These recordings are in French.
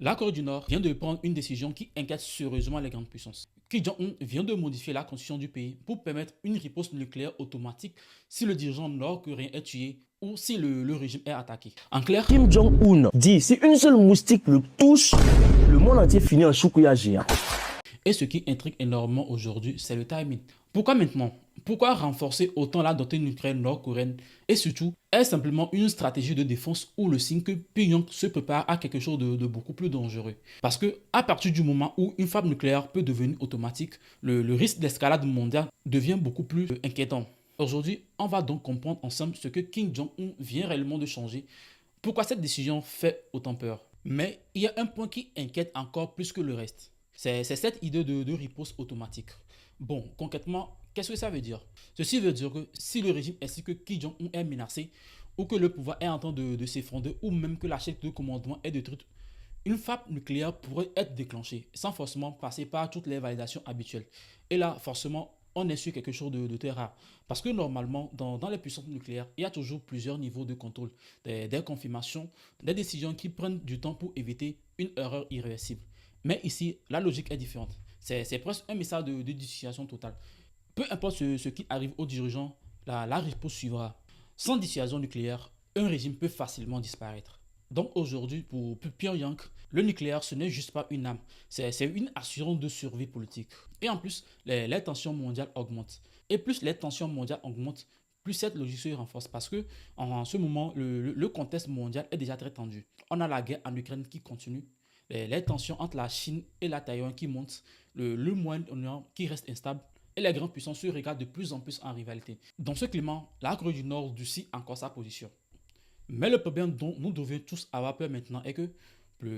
La Corée du Nord vient de prendre une décision qui inquiète sérieusement les grandes puissances. Kim Jong-un vient de modifier la constitution du pays pour permettre une riposte nucléaire automatique si le dirigeant nord-coréen est tué ou si le régime est attaqué. En clair, Kim Jong-un dit si une seule moustique le touche, le monde entier finit en choucouilla géant. Et ce qui intrigue énormément aujourd'hui, c'est le timing. Pourquoi maintenant? Pourquoi renforcer autant la doctrine nucléaire nord-coréenne? Et surtout, est-ce simplement une stratégie de défense ou le signe que Pyongyang se prépare à quelque chose de beaucoup plus dangereux? Parce que à partir du moment où une frappe nucléaire peut devenir automatique, le risque d'escalade mondiale devient beaucoup plus inquiétant. Aujourd'hui, on va donc comprendre ensemble ce que Kim Jong-un vient réellement de changer. Pourquoi cette décision fait autant peur? Mais il y a un point qui inquiète encore plus que le reste. C'est cette idée de riposte automatique. Bon, concrètement, qu'est-ce que ça veut dire? Ceci veut dire que si le régime ainsi que Kim Jong-un est menacé, ou que le pouvoir est en train de s'effondrer, ou même que la chaîne de commandement est détruite, une frappe nucléaire pourrait être déclenchée sans forcément passer par toutes les validations habituelles. Et là, forcément, on est sur quelque chose de très rare. Parce que normalement, dans les puissances nucléaires, il y a toujours plusieurs niveaux de contrôle, des confirmations, des décisions qui prennent du temps pour éviter une erreur irréversible. Mais ici, la logique est différente. C'est presque un message de dissuasion totale. Peu importe ce qui arrive aux dirigeants, la riposte suivra. Sans dissuasion nucléaire, un régime peut facilement disparaître. Donc aujourd'hui, pour Pyongyang, le nucléaire, ce n'est juste pas une arme, c'est une assurance de survie politique. Et en plus, les tensions mondiales augmentent. Et plus les tensions mondiales augmentent, plus cette logique se renforce parce que en ce moment, le contexte mondial est déjà très tendu. On a la guerre en Ukraine qui continue, les tensions entre la Chine et la Taïwan qui montent, le Moyen-Orient qui reste instable, et les grandes puissances se regardent de plus en plus en rivalité. Dans ce climat, la Corée du Nord durcit encore sa position. Mais le problème dont nous devons tous avoir peur maintenant est que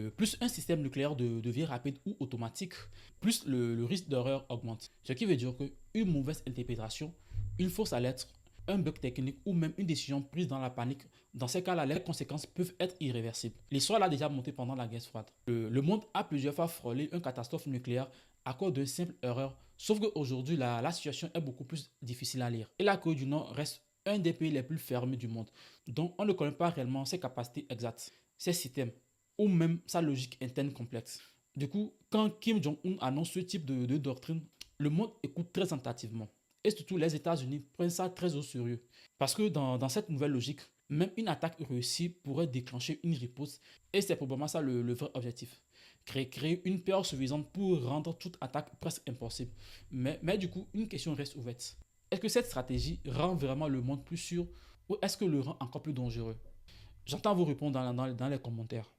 plus un système nucléaire devient rapide ou automatique, plus le risque d'erreur augmente. Ce qui veut dire qu'une mauvaise interprétation, une fausse alerte, un bug technique ou même une décision prise dans la panique, dans ces cas-là, les conséquences peuvent être irréversibles. L'histoire l'a déjà montré pendant la guerre froide. Le monde a plusieurs fois frôlé une catastrophe nucléaire à cause d'une simple erreur, sauf qu'aujourd'hui, la situation est beaucoup plus difficile à lire. Et la Corée du Nord reste un des pays les plus fermés du monde. Donc, on ne connaît pas réellement ses capacités exactes, ses systèmes ou même sa logique interne complexe. Du coup, quand Kim Jong-un annonce ce type de doctrine, le monde écoute très attentivement. Et surtout, les États-Unis prennent ça très au sérieux. Parce que dans cette nouvelle logique, même une attaque réussie pourrait déclencher une riposte. Et c'est probablement ça le vrai objectif. Créer une peur suffisante pour rendre toute attaque presque impossible. Mais du coup, une question reste ouverte. Est-ce que cette stratégie rend vraiment le monde plus sûr ou est-ce que le rend encore plus dangereux? J'entends vous répondre dans les commentaires.